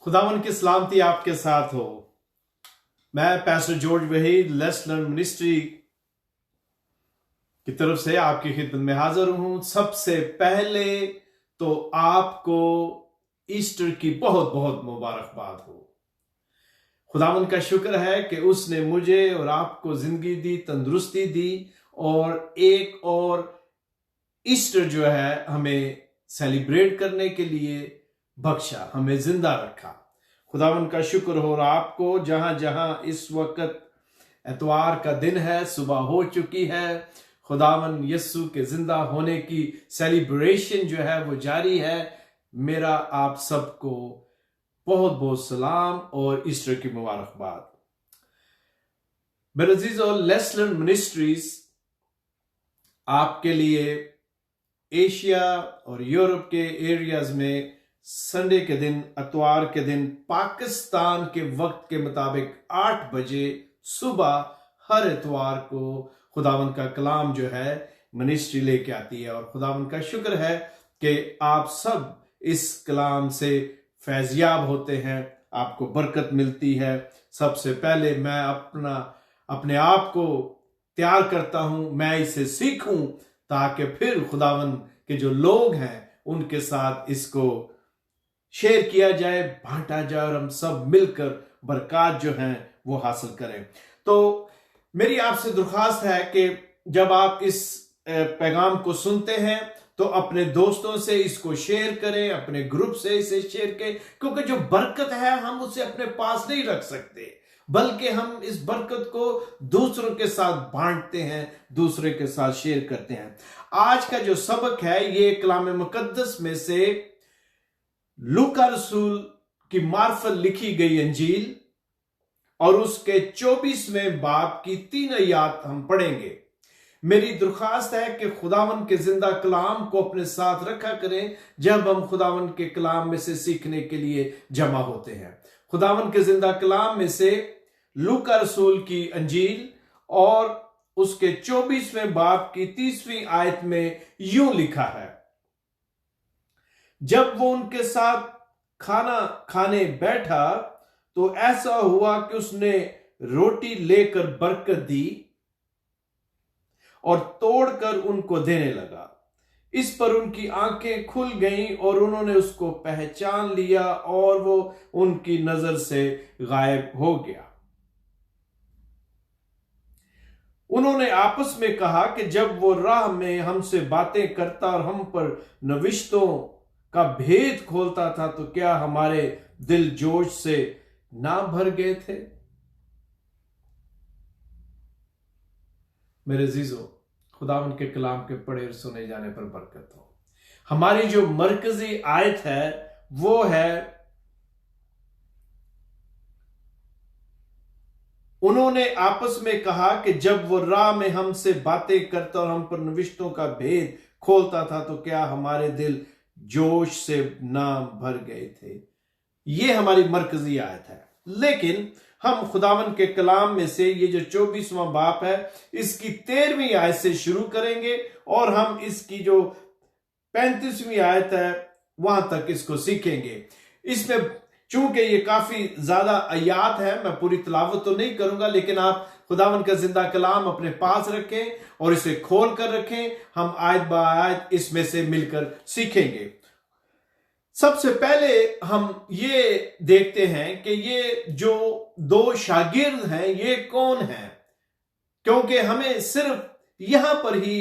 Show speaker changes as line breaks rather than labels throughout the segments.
खुदावन की सलामती आपके साथ हो। मैं पैस्टर जॉर्ज वहीद लेस्लर मिनिस्ट्री की तरफ से आपकी खिदमत में हाजिर हूं। सबसे पहले तो आपको ईस्टर की बहुत बहुत मुबारकबाद हो। खुदावन का शुक्र है कि उसने मुझे और आपको जिंदगी दी, तंदुरुस्ती दी और एक और ईस्टर जो है हमें सेलिब्रेट करने के लिए बख्शा, हमें जिंदा रखा। खुदावन का शुक्र हो। और आपको जहां जहां इस वक्त एतवार का दिन है, सुबह हो चुकी है, खुदावन यस्सु के जिंदा होने की सेलिब्रेशन जो है वो जारी है। मेरा आप सबको बहुत बहुत सलाम और ईस्टर की मुबारकबाद। मेरे अजीजों, लेस्लर मिनिस्ट्रीज आपके लिए एशिया और यूरोप के एरियाज में संडे के दिन, अतवार के दिन, पाकिस्तान के वक्त के मुताबिक 8 बजे सुबह हर इतवार को खुदावन का कलाम जो है मिनिस्ट्री लेके आती है। और खुदावन का शुक्र है कि आप सब इस कलाम से फैज़याब होते हैं, आपको बरकत मिलती है। सबसे पहले मैं अपने आप को तैयार करता हूं, मैं इसे सीखूं ताकि फिर खुदावन के जो लोग हैं उनके साथ इसको शेयर किया जाए, बांटा जाए और हम सब मिलकर बरकत जो हैं वो हासिल करें। तो मेरी आपसे दरख्वास्त है कि जब आप इस पैगाम को सुनते हैं तो अपने दोस्तों से इसको शेयर करें, अपने ग्रुप से इसे शेयर करें, क्योंकि जो बरकत है हम उसे अपने पास नहीं रख सकते, बल्कि हम इस बरकत को दूसरों के साथ बांटते हैं, दूसरे के साथ शेयर करते हैं। आज का जो सबक है ये कलाम मुकद्दस में से लूका रसूल की मार्फत लिखी गई अंजील और उसके 24वें बाब की 3 आयत हम पढ़ेंगे। मेरी दरख्वास्त है कि खुदावन के जिंदा कलाम को अपने साथ रखा करें जब हम खुदावन के कलाम में से सीखने के लिए जमा होते हैं। खुदावन के जिंदा कलाम में से लूका रसूल की अंजील और उसके 24वें बाब की 30वीं आयत में यूं लिखा है, जब वो उनके साथ खाना खाने बैठा तो ऐसा हुआ कि उसने रोटी लेकर बरकत दी और तोड़कर उनको देने लगा। इस पर उनकी आंखें खुल गईं और उन्होंने उसको पहचान लिया और वो उनकी नजर से गायब हो गया। उन्होंने आपस में कहा कि जब वो राह में हमसे बातें करता और हम पर नविश्तों का भेद खोलता था तो क्या हमारे दिल जोश से ना भर गए थे। मेरे अजीजों, खुदावन के कलाम के पढ़े और सुने जाने पर बरकत हो। हमारी जो मरकजी आयत है वो है, उन्होंने आपस में कहा कि जब वो राह में हमसे बातें करता और हम पर नविश्तों का भेद खोलता था तो क्या हमारे दिल जोश से ना भर गए थे। ये हमारी मरकजी आयत है। लेकिन हम खुदावन के कलाम में से ये जो 24वां बाब है इसकी 13वीं आयत से शुरू करेंगे और हम इसकी जो 35वीं आयत है वहां तक इसको सीखेंगे। इसमें चूंकि ये काफी ज्यादा आयात है, मैं पूरी तिलावत तो नहीं करूंगा, लेकिन आप खुदावन का जिंदा कलाम अपने पास रखें और इसे खोल कर रखें। हम आयत ब आयत इसमें से मिलकर सीखेंगे। सबसे पहले हम ये देखते हैं कि ये जो 2 शागिर्द हैं ये कौन हैं, क्योंकि हमें सिर्फ यहां पर ही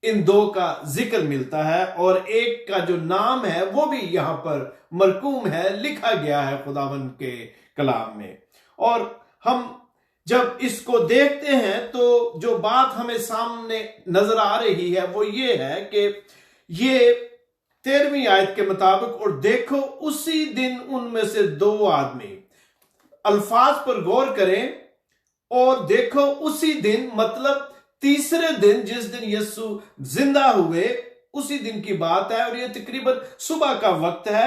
इन 2 का जिक्र मिलता है और एक का जो नाम है वो भी यहां पर मरकूम है, लिखा गया है खुदावन के कलाम में। और हम जब इसको देखते हैं तो जो बात हमें सामने नजर आ रही है वो ये है कि ये 13वीं आयत के मुताबिक, और देखो उसी दिन उनमें से 2 आदमी, अल्फाज पर गौर करें, और देखो उसी दिन मतलब तीसरे दिन जिस दिन यीशु जिंदा हुए उसी दिन की बात है और ये तकरीबन सुबह का वक्त है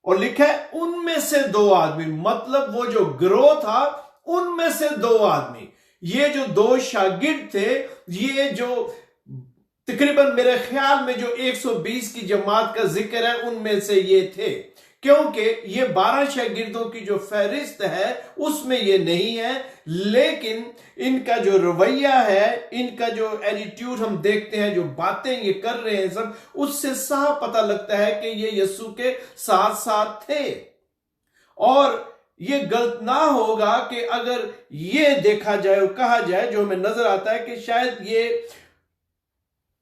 और लिखा है उनमें से 2 आदमी, मतलब वो जो गिरोह था उनमें से 2 आदमी। ये जो 2 शागिर्द थे, ये जो तकरीबन मेरे ख्याल में जो 120 की जमात का जिक्र है उनमें से ये थे, क्योंकि ये 12 शागिर्दों की जो फहरिस्त है उसमें ये नहीं है, लेकिन इनका जो रवैया है, इनका जो एटीट्यूड हम देखते हैं, जो बातें ये कर रहे हैं सब, उससे साफ पता लगता है कि ये यीशु के साथ साथ थे। और ये गलत ना होगा कि अगर ये देखा जाए और कहा जाए, जो हमें नजर आता है कि शायद ये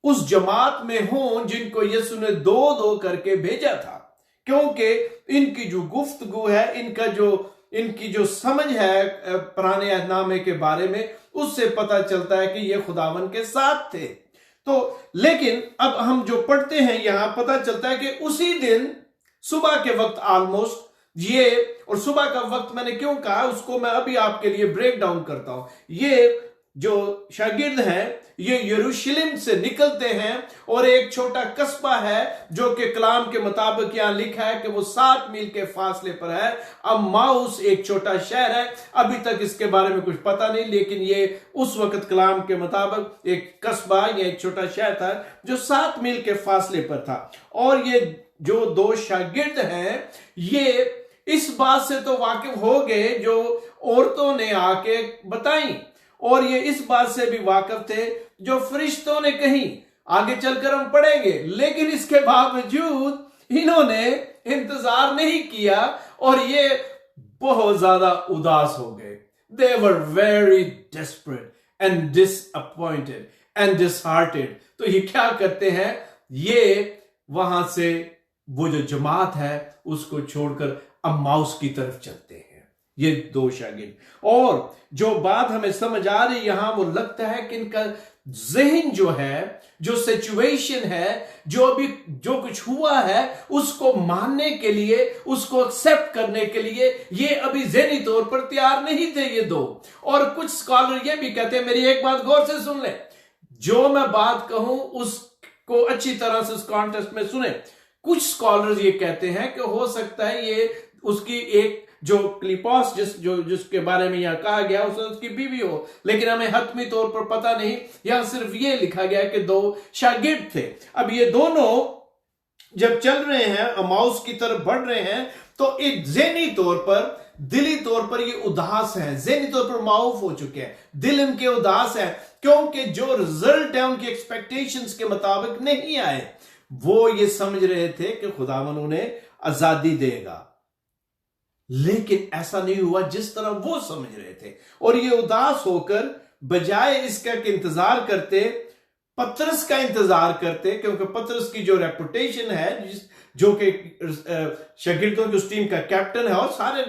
उस जमात में हों जिनको यीशु ने 2-2 करके भेजा था, क्योंकि इनकी जो गुफ्तगू है, इनकी जो समझ है पुराने अहदनामे के बारे में, उससे पता चलता है कि ये खुदावन के साथ थे। तो लेकिन अब हम जो पढ़ते हैं यहां, पता चलता है कि उसी दिन सुबह के वक्त ऑलमोस्ट ये, और सुबह का वक्त मैंने क्यों कहा उसको मैं अभी आपके लिए ब्रेक डाउन करता हूं। ये जो शागिर्द हैं ये यरूशलेम से निकलते हैं, और एक छोटा कस्बा है जो कि कलाम के मुताबिक यहां लिखा है कि वो 7 मील के फासले पर है। अम्माउस एक छोटा शहर है, अभी तक इसके बारे में कुछ पता नहीं, लेकिन ये उस वक्त कलाम के मुताबिक एक कस्बा या एक छोटा शहर था जो 7 मील के फासले पर था। और ये जो 2 शागिर्द हैं ये इस बात से तो वाकिफ हो गए जो औरतों ने आके बताई, और ये इस बात से भी वाकिफ थे जो फरिश्तों ने कही। आगे चलकर हम पढ़ेंगे, लेकिन इसके बावजूद इन्होंने इंतजार नहीं किया और ये बहुत ज्यादा उदास हो गए। They were very desperate and disappointed and disheartened। तो ये क्या करते हैं, ये वहां से वो जो जमात है उसको छोड़कर अम्माउस की तरफ चलते हैं, ये 2 शागिर्द। और जो बात हमें समझ आ रही यहां, वो लगता है कि इनका जहन जो है, जो सिचुएशन है, जो अभी जो कुछ हुआ है उसको मानने के लिए, उसको एक्सेप्ट करने के लिए ये अभी ज़हनी तौर पर तैयार नहीं थे ये 2। और कुछ स्कॉलर ये भी कहते हैं, मेरी एक बात गौर से सुन ले, जो मैं बात कहूं उसको अच्छी तरह से इस कॉन्टेक्स्ट में सुने। कुछ स्कॉलर्स ये कहते हैं कि हो सकता है ये उसकी एक जो क्लिपॉस जिसके बारे में यहां कहा गया उसकी बीवी हो, लेकिन हमें हतमी तौर पर पता नहीं, यहां सिर्फ ये लिखा गया कि 2 शागिर्द थे। अब ये दोनों जब चल रहे हैं, अम्माउस की तरफ बढ़ रहे हैं, तो एक ज़हनी तौर पर, दिली तौर पर ये उदास हैं, ज़हनी तौर पर माऊफ हो चुके हैं, दिल इनके उदास है, क्योंकि जो रिजल्ट है उनकी एक्सपेक्टेशंस के मुताबिक नहीं आए। वो ये समझ रहे थे कि खुदावन उन्हें आजादी देगा, लेकिन ऐसा नहीं हुआ जिस तरह वो समझ रहे थे। और ये उदास होकर बजाय इसका कि इंतजार करते, पतरस का इंतजार करते, क्योंकि पतरस की जो रेपुटेशन है, जो कि शागिर्दों की उस टीम का कैप्टन है, और सारे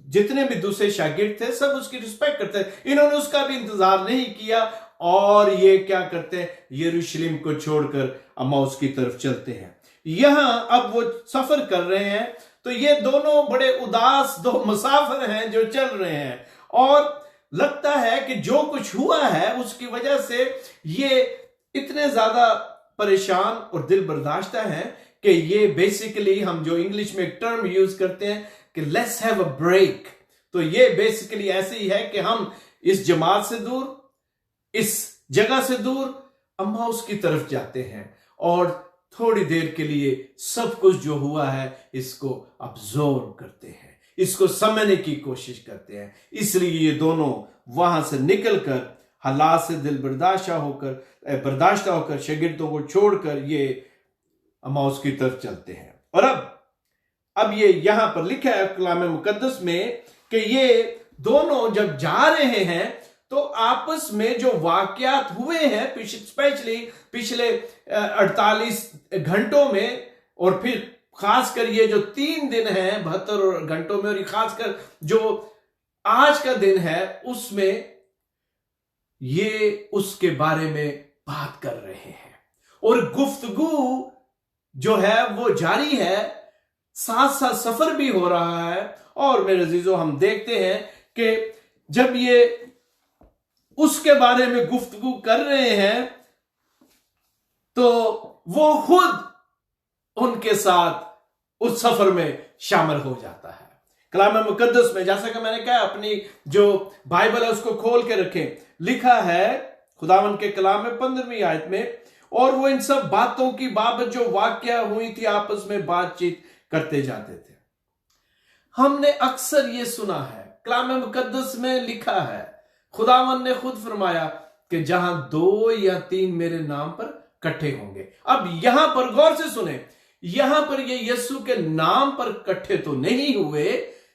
जितने भी दूसरे शागिर्द थे सब उसकी रिस्पेक्ट करते, इन्होंने उसका भी इंतजार नहीं किया, और ये क्या करते हैं, यरूशलेम को छोड़कर अम्माउस की तरफ चलते हैं। यहां अब वो सफर कर रहे हैं, तो ये दोनों बड़े उदास 2 मुसाफिर हैं जो चल रहे हैं, और लगता है कि जो कुछ हुआ है उसकी वजह से ये इतने ज्यादा परेशान और दिल बर्दाश्ता हैं कि ये बेसिकली, हम जो इंग्लिश में एक टर्म यूज करते हैं कि लेट्स हैव अ ब्रेक, तो ये बेसिकली ऐसे ही है कि हम इस जमात से दूर, इस जगह से दूर अम्माउस की तरफ जाते हैं, और थोड़ी देर के लिए सब कुछ जो हुआ है इसको ऑब्जर्व करते हैं, इसको समझने की कोशिश करते हैं। इसलिए ये दोनों वहां से निकलकर हालात से दिल बर्दाश्ता होकर शागिर्दों को छोड़कर ये अम्माउस की तरफ चलते हैं। और अब ये यहां पर लिखा है कलाम मुकद्दस में कि ये दोनों जब जा रहे हैं तो आपस में जो वाकयात हुए हैं, स्पेशली पिछले 48 घंटों में, और फिर खासकर ये जो 3 दिन हैं 72 घंटों में, और खासकर जो आज का दिन है उसमें ये उसके बारे में बात कर रहे हैं, और गुफ्तगू जो है वो जारी है, साथ साथ सफर भी हो रहा है। और मेरे अजीजों, हम देखते हैं कि जब ये उसके बारे में गुफ्तगू कर रहे हैं तो वो खुद उनके साथ उस सफर में शामिल हो जाता है। कलाम मुकद्दस में, जैसा कि मैंने कहा, अपनी जो बाइबल है उसको खोल के रखें, लिखा है खुदावन के कलाम में 15वीं आयत में, और वो इन सब बातों की बाबत जो वाकया हुई थी आपस में बातचीत करते जाते थे। हमने अक्सर ये सुना है, कलाम मुकद्दस में लिखा है, खुदावन ने खुद फरमाया कि जहां 2 या 3 मेरे नाम पर इकट्ठे होंगे। अब यहां पर गौर से सुने, यहां पर ये यीशु के नाम पर इकट्ठे तो नहीं हुए,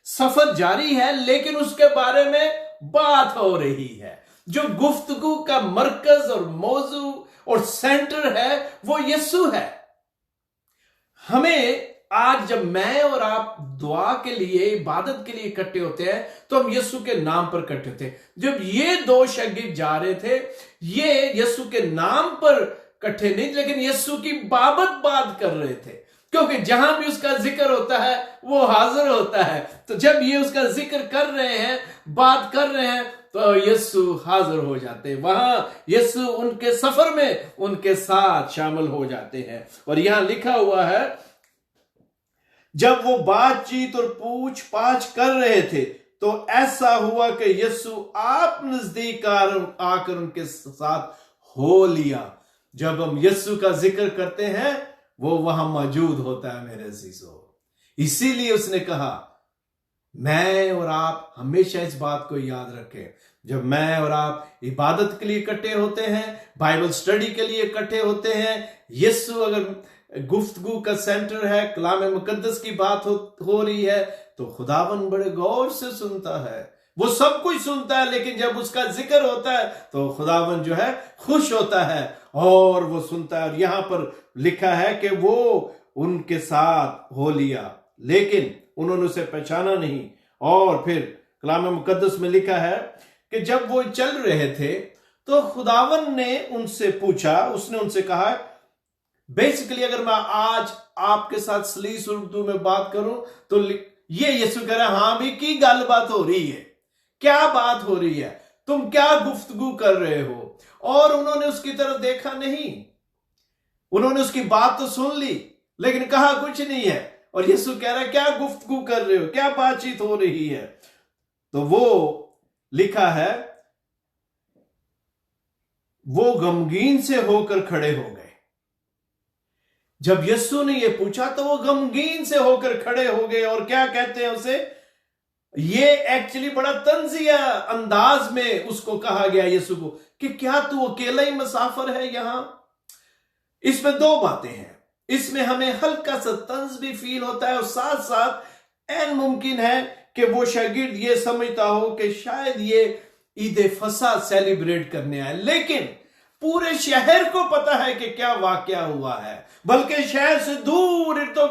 सफर जारी है, लेकिन उसके बारे में बात हो रही है। जो गुफ्तगू का मरकज और मौजू और सेंटर है वो यीशु है। हमें आज जब मैं और आप दुआ के लिए, इबादत के लिए इकट्ठे होते हैं तो हम यीशु के नाम पर इकट्ठे होते हैं। जब ये 2 शागिर्द जा रहे थे, ये यीशु के नाम पर इकट्ठे नहीं, लेकिन यीशु की बात कर रहे थे, क्योंकि जहां भी उसका जिक्र होता है वो हाजिर होता है। तो जब ये उसका जिक्र कर रहे हैं, बात कर रहे हैं, तो यीशु हाजिर हो जाते हैं। वहां यीशु उनके सफर में उनके साथ शामिल हो जाते हैं। और यहां लिखा हुआ है, जब वो बातचीत और पूछ पाछ कर रहे थे तो ऐसा हुआ कि यीशु आप नजदीक आकर उनके साथ हो लिया। जब हम यीशु का जिक्र करते हैं वो वहां मौजूद होता है मेरे अजीजों। इसीलिए उसने कहा, मैं और आप हमेशा इस बात को याद रखें, जब मैं और आप इबादत के लिए इकट्ठे होते हैं, बाइबल स्टडी के लिए इकट्ठे होते हैं, यीशु अगर गुफ्तगू का सेंटर है, कलाम मुकद्दस की बात हो रही है, तो खुदावन बड़े गौर से सुनता है। वो सब कुछ सुनता है, लेकिन जब उसका जिक्र होता है तो खुदावन जो है खुश होता है और वो सुनता है। और यहां पर लिखा है कि वो उनके साथ हो लिया, लेकिन उन्होंने उसे पहचाना नहीं। और फिर कलाम मुकद्दस में लिखा है कि जब वो चल रहे थे तो खुदावन ने उनसे पूछा, उसने उनसे कहा, बेसिकली अगर मैं आज आपके साथ सलीस उर्दू में बात करूं तो ये यीशु कह रहा है, हां भी की गलबात हो रही है, क्या बात हो रही है, तुम क्या गुफ्तगू कर रहे हो। और उन्होंने उसकी तरफ देखा नहीं, उन्होंने उसकी बात तो सुन ली लेकिन कहा कुछ नहीं है। और यीशु कह रहा है, क्या गुफ्तगू कर रहे हो, क्या बातचीत हो रही है। तो वो लिखा है, वो गमगीन से होकर खड़े हो गए। जब यीशु ने ये पूछा तो वो गमगीन से होकर खड़े हो गए। और क्या कहते हैं उसे, ये एक्चुअली बड़ा तंजिया अंदाज में उसको कहा गया यीशु को कि क्या तू अकेला ही मुसाफिर है यहां। इसमें 2 बातें हैं, इसमें हमें हल्का सा तंज भी फील होता है और साथ साथ ऐन मुमकिन है कि वो शागिर्द ये समझता हो कि शायद ये ईद फसा सेलिब्रेट करने आए, लेकिन पूरे शहर को पता है कि क्या वाकया हुआ है। बल्कि शहर से दूर तो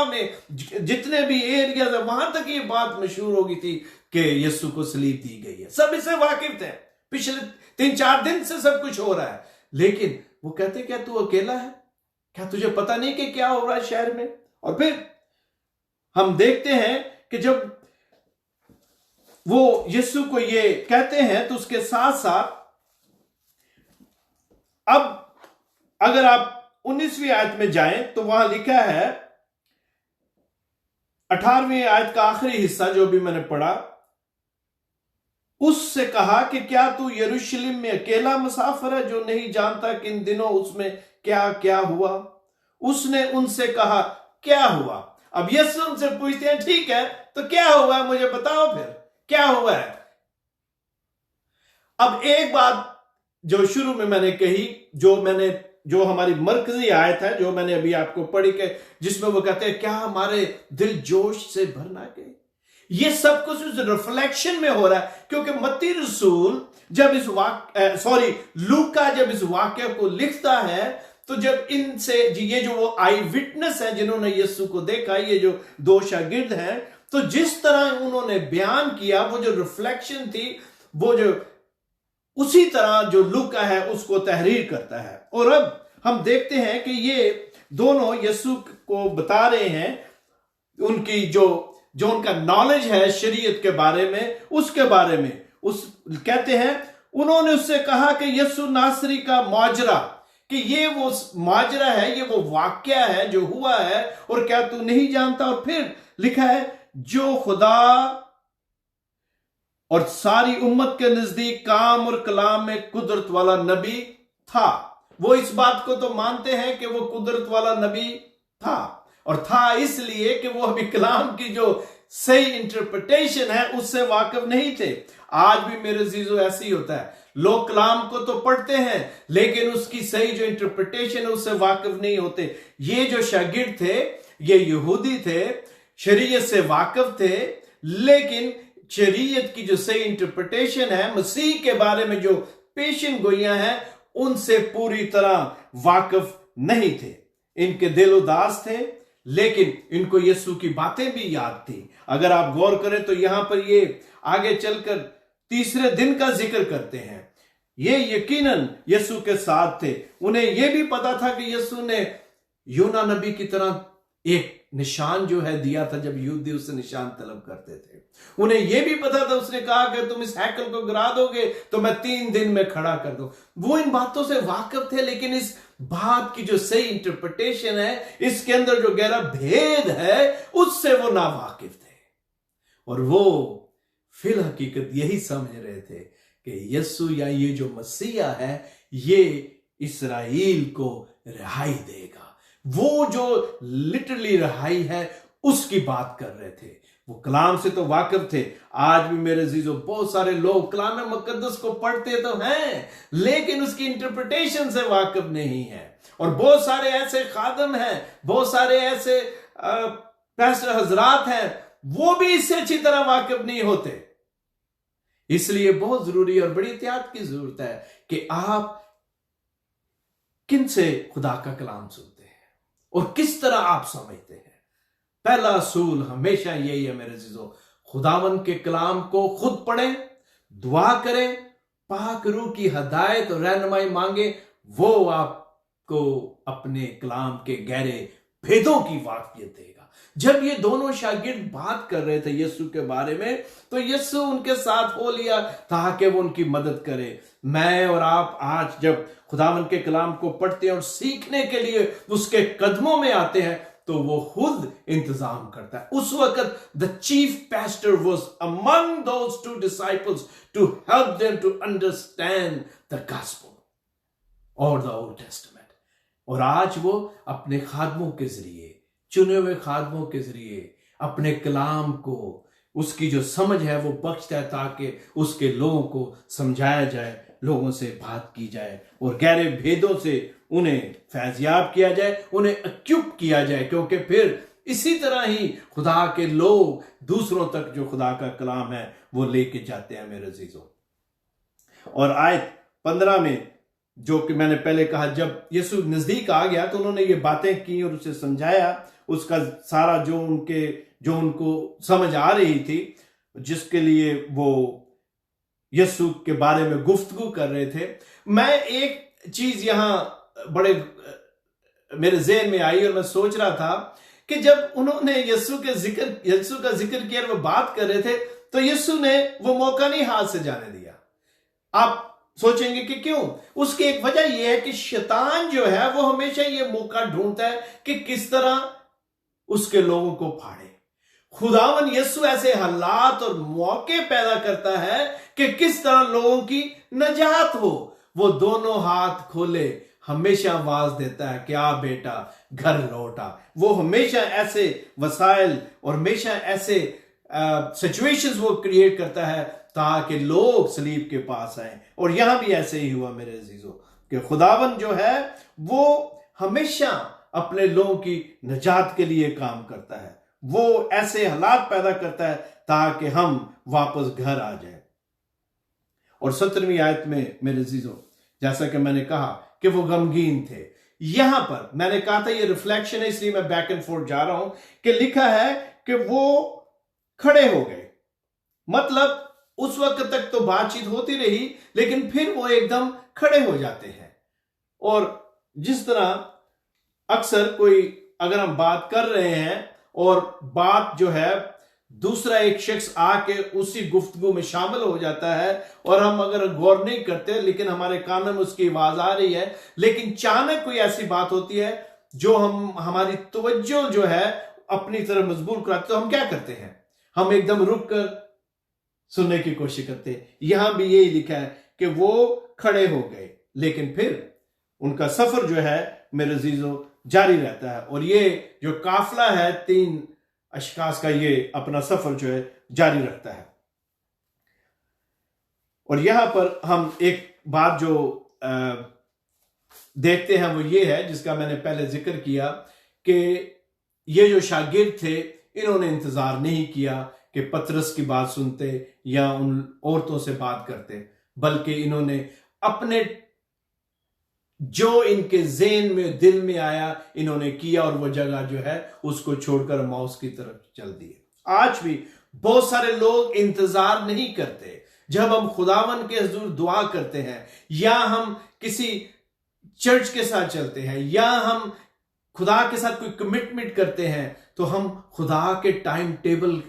में जितने भी एरिया है वहां तक ये बात मशहूर हो गई थी कि यीशु को सलीब दी गई है। सब इससे वाकिफ थे, पिछले 3-4 दिन से सब कुछ हो रहा है। लेकिन वो कहते, क्या तू अकेला है, क्या तुझे पता नहीं कि क्या हो रहा है शहर में। और फिर हम देखते हैं कि जब वो यीशु को ये कहते हैं तो उसके साथ साथ अब अगर आप 19वीं आयत में जाएं तो वहां लिखा है, 18वीं आयत का आखिरी हिस्सा जो भी मैंने पढ़ा, उससे कहा कि क्या तू यरूशलेम में अकेला मुसाफिर है जो नहीं जानता कि इन दिनों उसमें क्या क्या हुआ। उसने उनसे कहा, क्या हुआ। अब यीशु उनसे पूछते हैं, ठीक है तो क्या हुआ, मुझे बताओ फिर क्या हुआ है। अब एक बात जो शुरू में मैंने कही, जो हमारी मरकजी आयत है, जो मैंने अभी आपको पढ़ी के, जिसमें वो कहते हैं क्या हमारे दिल जोश से भरना गए। ये सब कुछ उस रिफ्लेक्शन में हो रहा है, क्योंकि मत्ती रसूल जब लूका जब इस वाक्य को लिखता है तो जब इनसे ये जो वो आई विटनेस है जिन्होंने यीशु को देखा, ये जो 2 शागिर्द हैं, तो जिस तरह उन्होंने बयान किया, वो जो रिफ्लेक्शन थी, वो जो उसी तरह जो लूका है उसको तहरीर करता है। और अब हम देखते हैं कि ये दोनों यीशु को बता रहे हैं उनकी जो उनका नॉलेज है शरीयत के बारे में, उसके बारे में कहते हैं, उन्होंने उससे कहा कि यीशु नासरी का माजरा, कि ये वो माजरा है, ये वो वाक्य है जो हुआ है, और क्या तू नहीं जानता। और फिर लिखा है, जो खुदा और सारी उम्मत के नजदीक काम और कलाम में कुदरत वाला नबी था। वो इस बात को तो मानते हैं कि वो कुदरत वाला नबी था। और था इसलिए कि वो अभी कलाम की जो सही इंटरप्रिटेशन है उससे वाकिफ नहीं थे। आज भी मेरे जीजो ऐसे ही होता है, लोग कलाम को तो पढ़ते हैं लेकिन उसकी सही जो इंटरप्रिटेशन है उससे वाकिफ नहीं होते। ये जो शागिर्द थे ये यहूदी थे, शरीयत से वाकिफ थे, लेकिन शरीयत की जो सही इंटरप्रिटेशन है, मसीह के बारे में जो पेशन गोइयां हैं, उनसे पूरी तरह वाकिफ नहीं थे। इनके दिल उदास थे, लेकिन इनको यीशु की बातें भी याद थी। अगर आप गौर करें तो यहां पर ये आगे चलकर तीसरे दिन का जिक्र करते हैं। ये यकीनन यीशु के साथ थे, उन्हें यह भी पता था कि यीशु ने यूना नबी की तरह एक निशान जो है दिया था जब यहूदी उससे निशान तलब करते थे। उन्हें यह भी पता था, उसने कहा कि तुम इस हैकल को गिरा दोगे तो मैं 3 दिन में खड़ा कर दूं। वो इन बातों से वाकिफ थे, लेकिन इस बात की जो सही इंटरप्रिटेशन है, इसके अंदर जो गहरा भेद है, उससे वो नावाकिफ थे। और वो फिल हकीकत यही समझ रहे थे कि यीशु या ये जो मसीहा है ये इस्राएल को रिहाई देगा। वो जो लिटरली रिहाई है उसकी बात कर रहे थे। वो कलाम से तो वाकिफ थे। आज भी मेरे जीजो बहुत सारे लोग कलाम मुकद्दस को पढ़ते तो हैं लेकिन उसकी इंटरप्रिटेशन से वाकिफ नहीं है। और बहुत सारे ऐसे खादम हैं, बहुत सारे ऐसे पैस्टर हजरात हैं, वो भी इससे अच्छी तरह वाकिफ नहीं होते। इसलिए बहुत जरूरी और बड़ी एहतियात की जरूरत है कि आप किन से खुदा का कलाम सुनते हैं और किस तरह आप समझते हैं। पहला असूल हमेशा यही है मेरे जीजो, खुदावन के कलाम को खुद पढ़ें, दुआ करें, पाक रूह की हदायत और रहनुमाई मांगे, वो आपको अपने कलाम के गहरे भेदों की वाकियत देगा। जब ये दोनों शागिर्द बात कर रहे थे यीशु के बारे में, तो यीशु उनके साथ हो लिया ताकि वो उनकी मदद करे। मैं और आप आज जब खुदावन के कलाम को पढ़ते हैं और सीखने के लिए उसके कदमों में आते हैं तो वो खुद इंतजाम करता है। उस वक्त the chief pastor was among those 2 disciples to help them to understand the gospel or the Old Testament। और आज वो अपने खादमों के जरिए, चुने हुए खादमों के जरिए अपने कलाम को, उसकी जो समझ है वो बख्शता है ताकि उसके लोगों को समझाया जाए, लोगों से बात की जाए और गहरे भेदों से उन्हें फैज़याब किया जाए, उन्हें अक्यूप किया जाए, क्योंकि फिर इसी तरह ही खुदा के लोग दूसरों तक जो खुदा का कलाम है वो लेके जाते हैं मेरे अजीजों। और आयत 15 में जो कि मैंने पहले कहा, जब यीशु नजदीक आ गया तो उन्होंने ये बातें की और उसे समझाया, उसका सारा जो उनको समझ आ रही थी, जिसके लिए वो यीशु के बारे में गुफ्तगू कर रहे थे। मैं एक चीज यहां बड़े मेरे ज़हन में आई और मैं सोच रहा था कि जब उन्होंने यीशु का जिक्र किया और वो बात कर रहे थे तो यीशु ने वो मौका नहीं हाथ से जाने दिया। आप सोचेंगे कि क्यों? उसकी एक वजह यह है कि शैतान जो है वो हमेशा ये मौका ढूंढता है कि किस तरह उसके लोगों को फाड़े। खुदावन यीशु ऐसे हालात और मौके पैदा करता है कि किस तरह लोगों की नजात हो। वो दोनों हाथ खोले हमेशा आवाज देता है कि आ बेटा घर लौटा। वो हमेशा ऐसे वसाइल और हमेशा ऐसे सिचुएशंस वो क्रिएट करता है ताकि लोग सलीब के पास आए। और यहां भी ऐसे ही हुआ मेरे अजीजों कि खुदावन जो है वो हमेशा अपने लोगों की नजात के लिए काम करता है। वो ऐसे हालात पैदा करता है ताकि हम वापस घर आ जाए। और 17वीं आयत में मेरे अजीजों, जैसा कि मैंने कहा कि वो गमगीन थे। यहां पर मैंने कहा था ये रिफ्लेक्शन है, इसलिए मैं बैक एंड फोर्थ जा रहा हूं कि लिखा है कि वो खड़े हो गए। मतलब उस वक्त तक तो बातचीत होती रही लेकिन फिर वो एकदम खड़े हो जाते हैं। और जिस तरह अक्सर कोई अगर हम बात कर रहे हैं और बात जो है दूसरा एक शख्स आके उसी गुफ्तगू में शामिल हो जाता है और हम अगर गौर नहीं करते लेकिन हमारे कानों में उसकी आवाज आ रही है, लेकिन अचानक कोई ऐसी बात होती है जो हमारी तवज्जो जो है अपनी तरफ मजबूर कराते, तो हम क्या करते हैं? हम एकदम रुक कर सुनने की कोशिश करते हैं। यहां भी यही लिखा है कि वो खड़े हो गए, लेकिन फिर उनका सफर जो है मेरे अजीजों जारी रहता है। और ये जो काफिला है 3 अशखास का, ये अपना सफर जो है जारी रखता है। और यहां पर हम एक बात जो देखते हैं वो ये है, जिसका मैंने पहले जिक्र किया, कि ये जो शागिर्द थे इन्होंने इंतजार नहीं किया कि पतरस की बात सुनते या उन औरतों से बात करते, बल्कि इन्होंने अपने जो इनके ज़हन में दिल में आया इन्होंने किया, और वो जगह जो है उसको छोड़कर माउस की तरफ चल दिए। आज भी बहुत सारे लोग इंतजार नहीं करते। जब हम खुदावन के हुजूर दुआ करते हैं, या हम किसी चर्च के साथ चलते हैं, या हम खुदा के साथ कोई कमिटमेंट करते हैं, तो हम खुदा के टाइम टेबल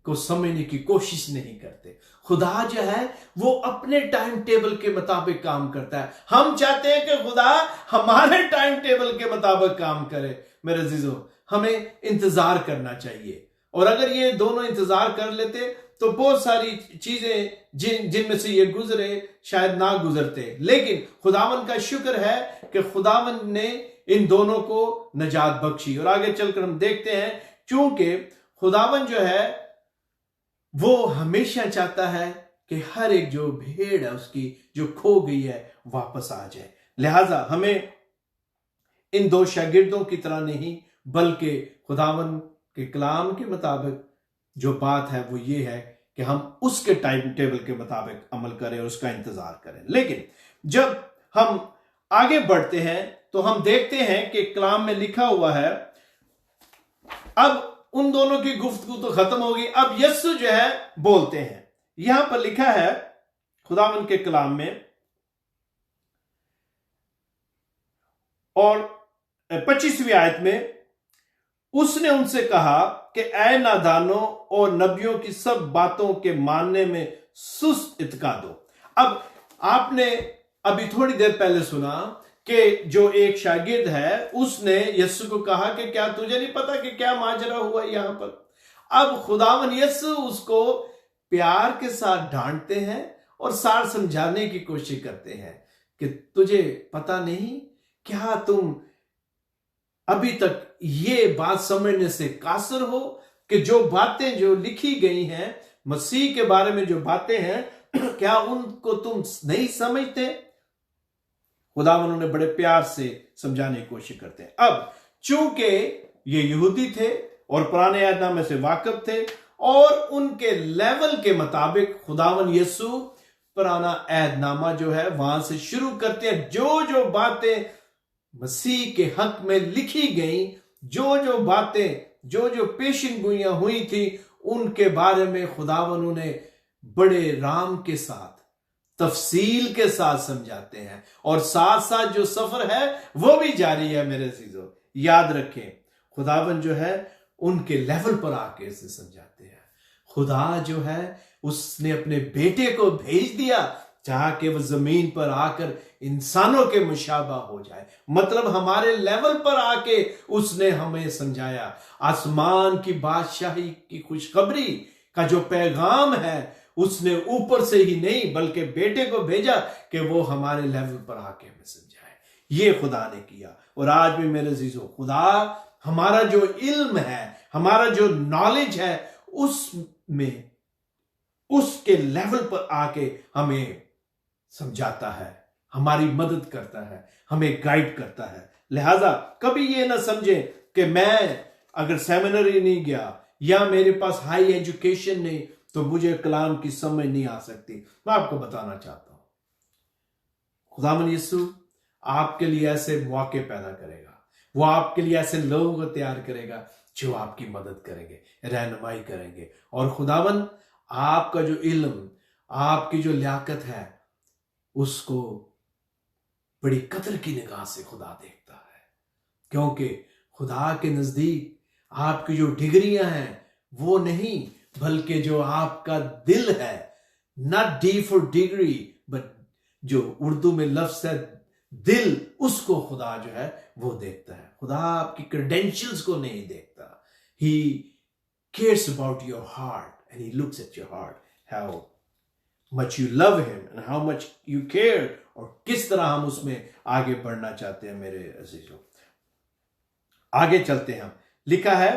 को समझने की कोशिश नहीं करते। खुदा जो है वो अपने टाइम टेबल के मुताबिक काम करता है। हम चाहते हैं कि खुदा हमारे टाइम टेबल के मुताबिक काम करे। मेरे अजीजों, हमें इंतजार करना चाहिए, और अगर ये दोनों इंतजार कर लेते तो बहुत सारी चीजें जिनमें से ये गुजरे शायद ना गुजरते। लेकिन खुदावन का शुक्र है कि खुदावन ने इन दोनों को नजात बख्शी। और आगे चलकर हम देखते हैं, क्योंकि खुदावन जो है वो हमेशा चाहता है कि हर एक जो भेड़ है उसकी जो खो गई है वापस आ जाए। लिहाजा हमें इन 2 शागिर्दों की तरह नहीं, बल्कि खुदावन के कलाम के मुताबिक जो बात है वो ये है कि हम उसके टाइम टेबल के मुताबिक अमल करें और उसका इंतजार करें। लेकिन जब हम आगे बढ़ते हैं तो हम देखते हैं कि कलाम में लिखा हुआ है, अब उन दोनों की गुफ्तगू तो खत्म होगी, अब यस्सु जो है बोलते हैं। यहां पर लिखा है खुदावन के कलाम में, और 25वीं आयत में, उसने उनसे कहा कि ऐ नादानों और नबियों की सब बातों के मानने में सुस्त इत्का दो। अब आपने अभी थोड़ी देर पहले सुना कि जो एक शागिर्द है उसने यस्सु को कहा कि क्या तुझे नहीं पता कि क्या माजरा हुआ यहां पर। अब खुदावन यस्सु उसको प्यार के साथ डांटते हैं और सार समझाने की कोशिश करते हैं कि तुझे पता नहीं, क्या तुम अभी तक ये बात समझने से कासर हो कि जो बातें जो लिखी गई हैं मसीह के बारे में, जो बातें हैं, क्या उनको तुम नहीं समझते। खुदावन उन्हें बड़े प्यार से समझाने की कोशिश करते हैं। अब चूंकि ये यहूदी थे और पुराने अहदनामे से वाकिफ थे, और उनके लेवल के मुताबिक खुदावन यीशु पुराना अहदनामा जो है वहां से शुरू करते हैं। जो जो बातें मसीह के हक में लिखी गई, जो जो बातें, जो जो पेशन गोइयां हुई थी, उनके बारे में खुदावन उन्हें बड़े राम के साथ, तफसील के साथ समझाते हैं। और साथ साथ जो सफर है वो भी जारी है। मेरे अजीजों, याद रखें, खुदावन जो है उनके लेवल पर आके इसे समझाते हैं। खुदा जो है उसने अपने बेटे को भेज दिया ताकि वो जमीन पर आकर इंसानों के मुशाबा हो जाए। मतलब हमारे लेवल पर आके उसने हमें समझाया। आसमान की बादशाही की खुशखबरी का जो पैगाम है उसने ऊपर से ही नहीं बल्कि बेटे को भेजा कि वो हमारे लेवल पर आके हमें समझाए। ये खुदा ने किया। और आज भी मेरे अजीजों, खुदा हमारा जो इल्म है, हमारा जो नॉलेज है, उसमें उसके लेवल पर आके हमें समझाता है, हमारी मदद करता है, हमें गाइड करता है। लिहाजा कभी ये ना समझें कि मैं अगर सेमिनरी नहीं गया या मेरे पास हाई एजुकेशन नहीं तो मुझे कलाम की समझ नहीं आ सकती। मैं आपको बताना चाहता हूं, खुदावन यीशु आपके लिए ऐसे मौके पैदा करेगा, वो आपके लिए ऐसे लोगों को तैयार करेगा जो आपकी मदद करेंगे, रहनुमाई करेंगे। और खुदावन आपका जो इल्म, आपकी जो लियाकत है, उसको बड़ी कदर की निगाह से खुदा देखता है। क्योंकि खुदा के नजदीक आपकी जो डिग्रियां हैं वो नहीं, बल्कि जो आपका दिल है, not D for degree, but जो उर्दू में लफ्ज है दिल, उसको खुदा जो है वो देखता है। खुदा आपकी क्रेडेंशियल्स को नहीं देखता। He cares about your heart and he looks at your heart, how much you love him and how much you care, और किस तरह हम उसमें आगे बढ़ना चाहते हैं। मेरे अजीजों, आगे चलते हैं हम। लिखा है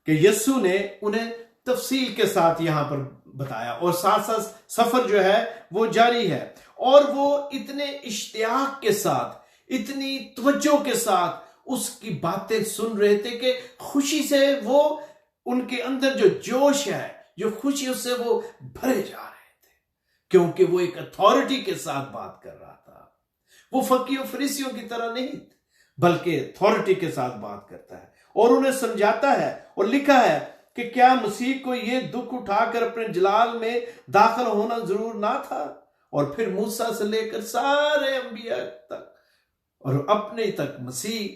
कि यीशु ने उन्हें तफसील के साथ यहां पर बताया और साथ साथ सफर जो है वो जारी है, और वो इतने इश्तियाक के साथ, इतनी तवज्जो के साथ उसकी बातें सुन रहे थे कि खुशी से वो, उनके अंदर जो जोश है, जो खुशी, उससे वो भरे जा रहे थे, क्योंकि वो एक अथॉरिटी के साथ बात कर रहा था। वो फकीर फरीसियों की तरह नहीं, बल्कि अथॉरिटी के साथ बात करता है और उन्हें समझाता है। और लिखा है कि क्या मसीह को ये दुख उठाकर अपने जलाल में दाखिल होना जरूर ना था, और फिर मूसा से लेकर सारे अंबिया तक और अपने तक मसीह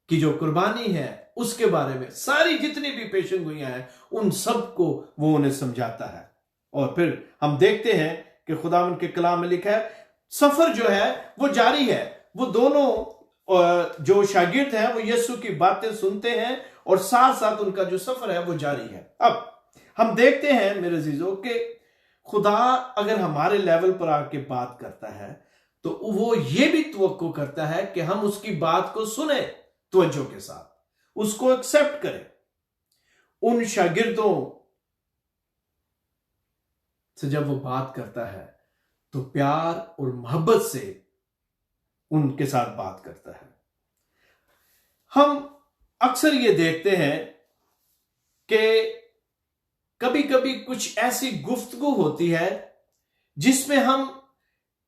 की जो कुर्बानी है उसके बारे में सारी जितनी भी पेशन गोइयां हैं उन सब को वो उन्हें समझाता है। और फिर हम देखते हैं कि खुदावंद के कलाम में लिखा है सफर जो है वो जारी है। वो दोनों जो शागिर्द हैं वो यीशु की बातें सुनते हैं और साथ साथ उनका जो सफर है वो जारी है। अब हम देखते हैं मेरे अजीजों कि खुदा अगर हमारे लेवल पर आके बात करता है तो वो ये भी तवक्को करता है कि हम उसकी बात को सुने तवज्जो के साथ, उसको एक्सेप्ट करें। उन शागिर्दों से जब वो बात करता है तो प्यार और मोहब्बत से उनके साथ बात करता है। हम अक्सर ये देखते हैं कि कभी कभी कुछ ऐसी गुफ्तगू होती है जिसमें हम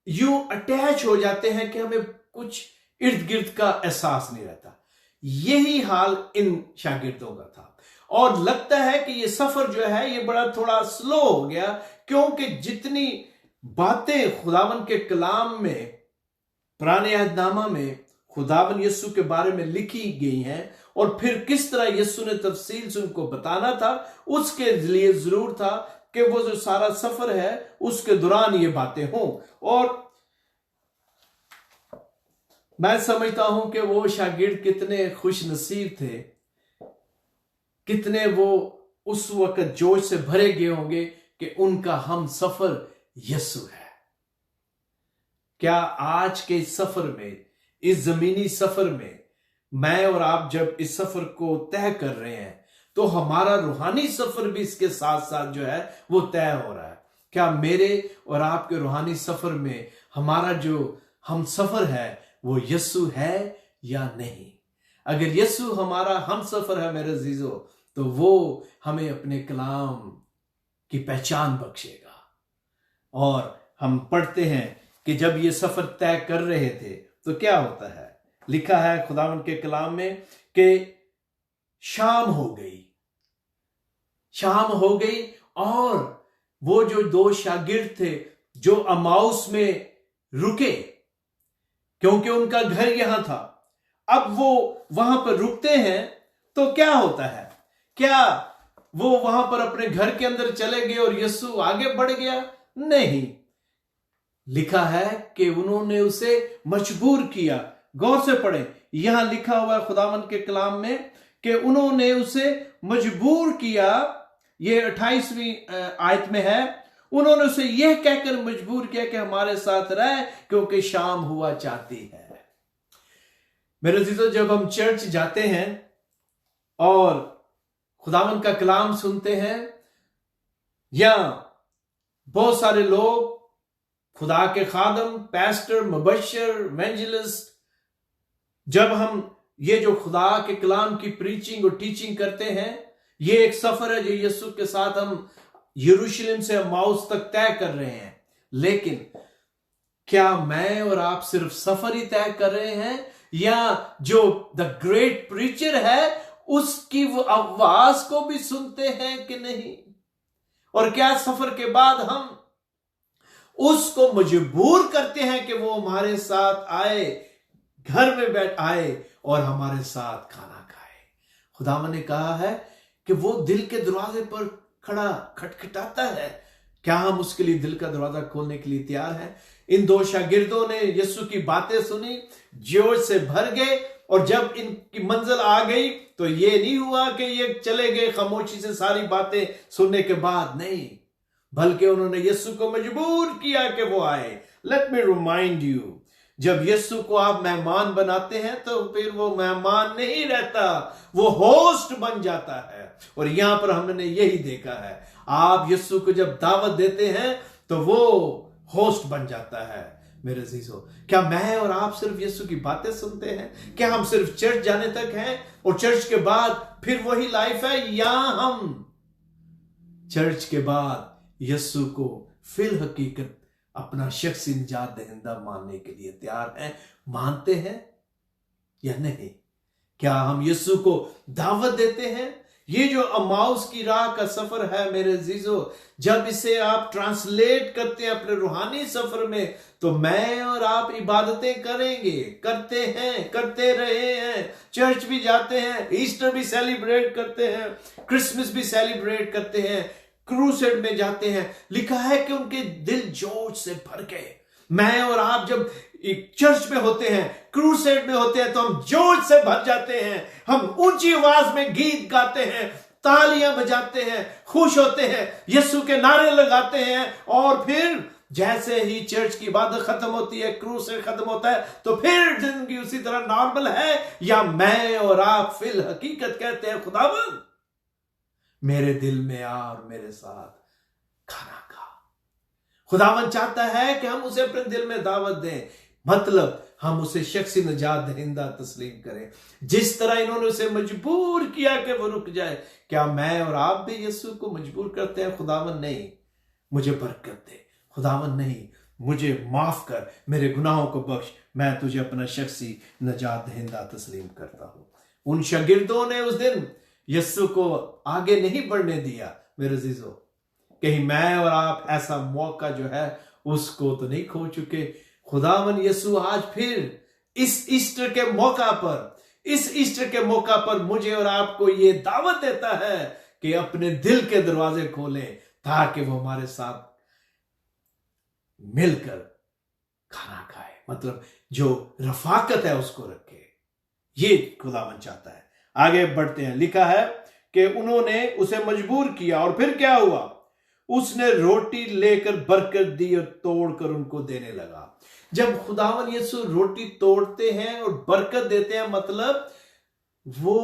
यूं अटैच हो जाते हैं कि हमें कुछ इर्द गिर्द का एहसास नहीं रहता। यही हाल इन शागिर्दों का था और लगता है कि ये सफर जो है ये बड़ा थोड़ा स्लो हो गया, क्योंकि जितनी बातें खुदावन के कलाम में, पुराने अहदनामा में खुदावन यीशु के बारे में लिखी गई हैं और फिर किस तरह यीशु ने तफसील से उनको बताना था, उसके लिए जरूर था कि वो जो सारा सफर है उसके दौरान ये बातें हों। और मैं समझता हूं कि वो शागिर्द कितने खुश नसीब थे, कितने वो उस वक्त जोश से भरे गए होंगे कि उनका हम सफर यीशु है। क्या आज के इस सफर में, इस जमीनी सफर में, मैं और आप जब इस सफर को तय कर रहे हैं तो हमारा रूहानी सफर भी इसके साथ साथ जो है वो तय हो रहा है? क्या मेरे और आपके रूहानी सफर में हमारा जो हम सफर है वो यीशु है या नहीं? अगर यीशु हमारा हम सफर है मेरे अजीजों, तो वो हमें अपने कलाम की पहचान बख्शेगा। और हम पढ़ते हैं कि जब ये सफर तय कर रहे थे तो क्या होता है, लिखा है खुदावंद के कलाम में कि शाम हो गई, शाम हो गई और वो जो दो शागिर्द थे जो अमाउस में रुके, क्योंकि उनका घर यहां था, अब वो वहां पर रुकते हैं तो क्या होता है? क्या वो वहां पर अपने घर के अंदर चले गए और यीशु आगे बढ़ गया? नहीं, लिखा है कि उन्होंने उसे मजबूर किया। गौर से पढ़े, यहां लिखा हुआ है खुदावंद के कलाम में कि उन्होंने उसे मजबूर किया। ये 28वीं आयत में है, उन्होंने उसे यह कहकर मजबूर किया कि हमारे साथ रह, क्योंकि शाम हुआ चाहती है। मेरे अजीजों, जब हम चर्च जाते हैं और खुदावंद का कलाम सुनते हैं, या बहुत सारे लोग खुदा के खादम, पास्टर, मुबश्शिर, इवेंजलिस्ट, जब हम ये जो खुदा के कलाम की प्रीचिंग और टीचिंग करते हैं, ये एक सफर है जो यीशु के साथ हम यरूशलेम से अम्माउस तक तय कर रहे हैं। लेकिन क्या मैं और आप सिर्फ सफर ही तय कर रहे हैं, या जो द ग्रेट प्रीचर है उसकी वो आवाज को भी सुनते हैं कि नहीं? और क्या सफर के बाद हम उसको मजबूर करते हैं कि वो हमारे साथ आए, घर में बैठ आए और हमारे साथ खाना खाए? खुदावन ने कहा है कि वो दिल के दरवाजे पर खड़ा खटखटाता है। क्या हम उसके लिए दिल का दरवाजा खोलने के लिए तैयार हैं? इन दो शागिर्दों ने यीशु की बातें सुनी, जोश से भर गए, और जब इनकी मंजिल आ गई तो ये नहीं हुआ कि ये चले गए खामोशी से सारी बातें सुनने के बाद, नहीं, बल्कि उन्होंने यीशु को मजबूर किया कि वो आए। लेट मी रिमाइंड यू, जब यीशु को आप मेहमान बनाते हैं तो फिर वो मेहमान नहीं रहता, वो होस्ट बन जाता है। और यहां पर हमने यही देखा है, आप यीशु को जब दावत देते हैं तो वो होस्ट बन जाता है। मेरे अजीजों, क्या मैं और आप सिर्फ यीशु की बातें सुनते हैं? क्या हम सिर्फ चर्च जाने तक हैं और चर्च के बाद फिर वही लाइफ है, या हम चर्च के बाद यीशु को फिल हकीकत अपना शख्सी निजात दहिंदा मानने के लिए तैयार हैं, मानते हैं या नहीं? क्या हम यीशु को दावत देते हैं? ये जो अमाउस की राह का सफर है मेरे अजीजों, जब इसे आप ट्रांसलेट करते हैं अपने रूहानी सफर में, तो मैं और आप इबादतें करेंगे, करते हैं, करते रहे हैं, चर्च भी जाते हैं, ईस्टर भी सेलिब्रेट करते हैं, क्रिसमस भी सेलिब्रेट करते हैं, क्रूसेड में जाते हैं। लिखा है कि उनके दिल जोश से भर गए। मैं और आप जब चर्च में होते हैं, क्रूसेड में होते हैं, तो हम जोश से भर जाते हैं, हम ऊंची आवाज में गीत गाते हैं, तालियां बजाते हैं, खुश होते हैं, यीशु के नारे लगाते हैं। और फिर जैसे ही चर्च की इबादत खत्म होती है, क्रूसेड खत्म होता है, तो फिर जिंदगी उसी तरह नॉर्मल है? या मैं और आप फिल हकीकत कहते हैं, खुदावन मेरे दिल में आ और मेरे साथ खाना खा। खुदावन चाहता है कि हम उसे अपने दिल में दावत दें, मतलब हम उसे शख्सी निजात दहिंदा तस्लीम करें। जिस तरह इन्होंने उसे मजबूर किया कि वो रुक जाए, क्या मैं और आप भी यीशु को मजबूर करते हैं? खुदावन नहीं मुझे बरकत दे, खुदावन नहीं मुझे माफ कर, मेरे गुनाहों को बख्श, मैं तुझे अपना शख्सी निजात दहिंदा तस्लीम करता हूं। उन शागिर्दों ने उस दिन यीशु को आगे नहीं बढ़ने दिया। मेरे अजीजों, कहीं मैं और आप ऐसा मौका जो है उसको तो नहीं खो चुके? खुदावन यीशु आज फिर इस ईस्टर के मौका पर मुझे और आपको ये दावत देता है कि अपने दिल के दरवाजे खोलें, ताकि वो हमारे साथ मिलकर खाना खाए, मतलब जो रफाकत है उसको रखे। ये खुदावन चाहता है। आगे बढ़ते हैं। लिखा है कि उन्होंने उसे मजबूर किया और फिर क्या हुआ? उसने रोटी लेकर बरकत दी और तोड़कर उनको देने लगा। जब खुदावन यीशु रोटी तोड़ते हैं और बरकत देते हैं, मतलब वो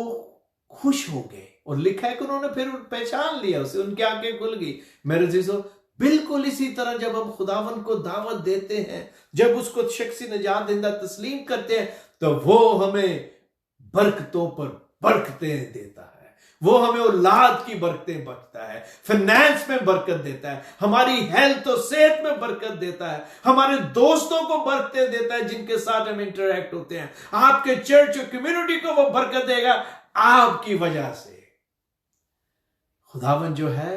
खुश हो गए। और लिखा है कि उन्होंने फिर पहचान लिया उसे, उनकी आंखें खुल गई। मेरे अजीजों, बिल्कुल इसी तरह जब हम खुदावन को दावत देते हैं, जब उसको शख्सी निजात दहिंदा तस्लीम करते हैं, तो वो हमें बरकतों पर बरकतें देता है। वो हमें औलाद की बरकतें बख्शता है, फाइनेंस में बरकत देता है, हमारी हेल्थ और सेहत में बरकत देता है, हमारे दोस्तों को बरकतें देता है जिनके साथ हम इंटरैक्ट होते हैं। आपके चर्च और कम्युनिटी को वो बरकत देगा आपकी वजह से। खुदावन जो है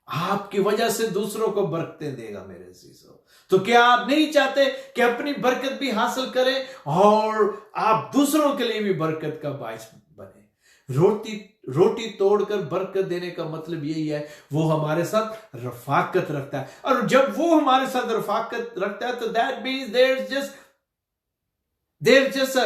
आपकी वजह से दूसरों को बरकतें देगा। मेरे अजीजों, तो क्या आप नहीं चाहते कि अपनी बरकत भी हासिल करें और आप दूसरों के लिए भी बरकत का बाइस बने? रोटी तोड़कर बरकत देने का मतलब यही है, वो हमारे साथ रफाकत रखता है। और जब वो हमारे साथ रफाकत रखता है, तो that means there just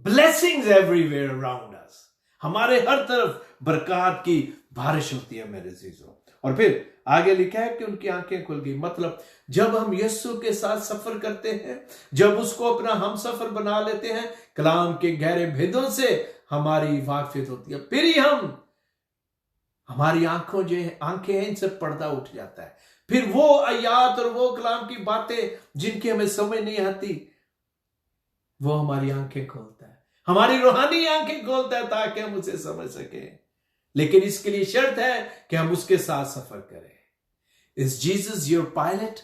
blessings everywhere around us. हमारे हर तरफ बरकत की बारिश होती है मेरे अजीजों। और फिर आगे लिखा है कि उनकी आंखें खुल गई, मतलब जब हम यीशु के साथ सफर करते हैं, जब उसको अपना हम सफर बना लेते हैं, कलाम के गहरे भेदों से हमारी वाकफियत होती है, फिर ही हमारी आंखें हैं, इनसे पर्दा उठ जाता है। फिर वो आयात और वो कलाम की बातें जिनकी हमें समझ नहीं आती, वो हमारी आंखें खोलता है, हमारी रूहानी आंखें खोलता है, ताकि हम उसे समझ सकें। लेकिन इसके लिए शर्त है कि हम उसके साथ सफर करें। Is Jesus your pilot?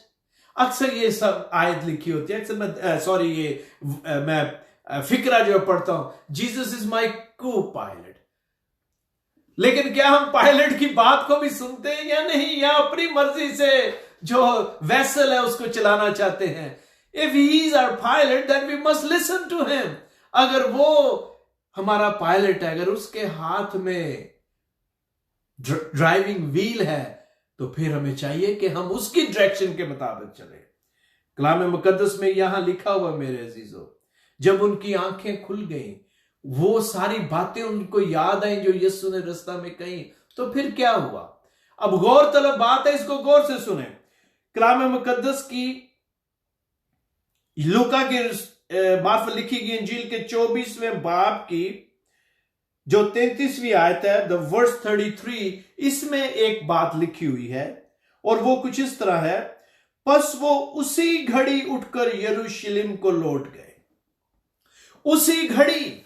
अक्सर ये सब आयत लिखी होती है, अक्सर मैं फिक्रा जो पढ़ता हूं, जीसस इज माई को पायलट। लेकिन क्या हम पायलट की बात को भी सुनते हैं या नहीं, या अपनी मर्जी से जो वेसल है उसको चलाना चाहते हैं? If he is our pilot then we must listen to him. अगर वो हमारा पायलट है, अगर उसके हाथ में ड्राइविंग व्हील है, तो फिर हमें चाहिए कि हम उसकी डायरेक्शन के मुताबिक चले। कलाम मुकद्दस में यहां लिखा हुआ मेरे अजीजों, जब उनकी आंखें खुल गईं, वो सारी बातें उनको याद आई जो यीशु ने रास्ता में कही, तो फिर क्या हुआ? अब गौर तलब बात है, इसको गौर से सुने। कलाम मुकद्दस की लूका की मार्फत लिखी गई इंजील के 24वें बाब की जो 33वीं आयत है, द वर्स 33, इसमें एक बात लिखी हुई है और वो कुछ इस तरह है, बस वो उसी घड़ी उठकर यरूशलेम को लौट गए। उसी घड़ी,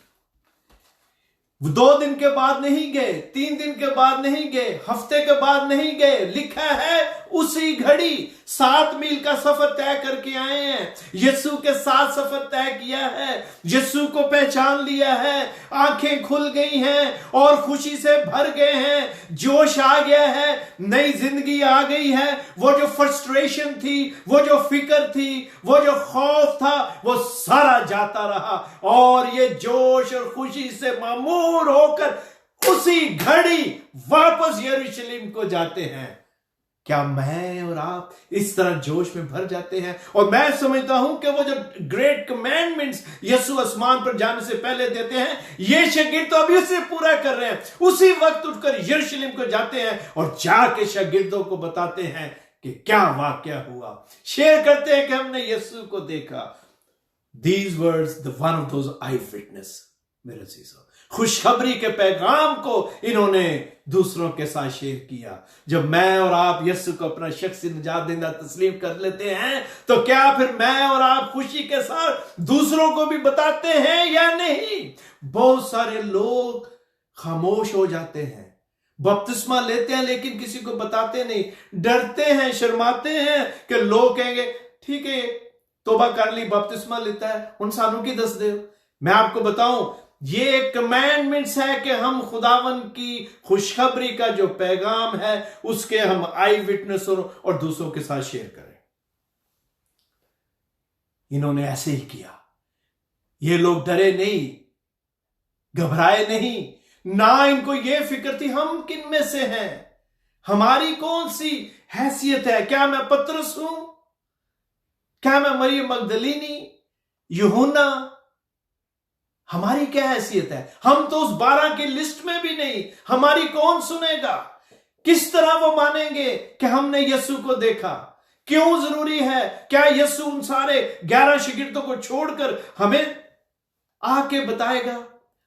2 दिन के बाद नहीं गए, 3 दिन के बाद नहीं गए, हफ्ते के बाद नहीं गए, लिखा है उसी घड़ी। 7 मील का सफर तय करके आए हैं, यीशु के साथ सफर तय किया है, यीशु को पहचान लिया है, आंखें खुल गई हैं और खुशी से भर गए हैं, जोश आ गया है, नई जिंदगी आ गई है। वो जो फ्रस्ट्रेशन थी, वो जो फिक्र थी, वो जो खौफ था, वो सारा जाता रहा और ये जोश और खुशी से मामूर होकर उसी घड़ी वापस यरूशलेम को जाते हैं। क्या मैं और आप इस तरह जोश में भर जाते हैं? और मैं समझता हूं कि वो जो ग्रेट कमांडमेंट्स यीशु आसमान पर जाने से पहले देते हैं, ये शागिर्द तो अभी उसे पूरा कर रहे हैं। उसी वक्त उठकर यरूशलेम को जाते हैं और जाके शागिर्दों को बताते हैं कि क्या वाकया हुआ, शेयर करते हैं कि हमने यीशु को देखा। These words, the one of those eyewitness, मेरे चीजों, खुशखबरी के पैगाम को इन्होंने दूसरों के साथ शेयर किया। जब मैं और आप यीशु को अपना शख्सी निजात देना तस्लीम कर लेते हैं, तो क्या फिर मैं और आप खुशी के साथ दूसरों को भी बताते हैं या नहीं? बहुत सारे लोग खामोश हो जाते हैं, बपतिस्मा लेते हैं लेकिन किसी को बताते नहीं, डरते हैं, शर्माते हैं कि लोग कहेंगे ठीक है तोबा कर ली, बपतिस्मा लेता है, उन सानों की दस दे। मैं आपको बताऊं, ये कमांडमेंट्स है कि हम खुदावन की खुशखबरी का जो पैगाम है उसके हम आई विटनेस और दूसरों के साथ शेयर करें। इन्होंने ऐसे ही किया। ये लोग डरे नहीं, घबराए नहीं, ना इनको ये फिक्र थी हम किन में से हैं, हमारी कौन सी हैसियत है, क्या मैं पतरस हूं, क्या मैं मरियम मगदलीनी, यूहन्ना, हमारी क्या हैसियत है? हम तो उस 12 की लिस्ट में भी नहीं, हमारी कौन सुनेगा? किस तरह वो मानेंगे कि हमने यीशु को देखा? क्यों जरूरी है? क्या यीशु उन सारे 11 शागिर्दों को छोड़कर हमें आके बताएगा,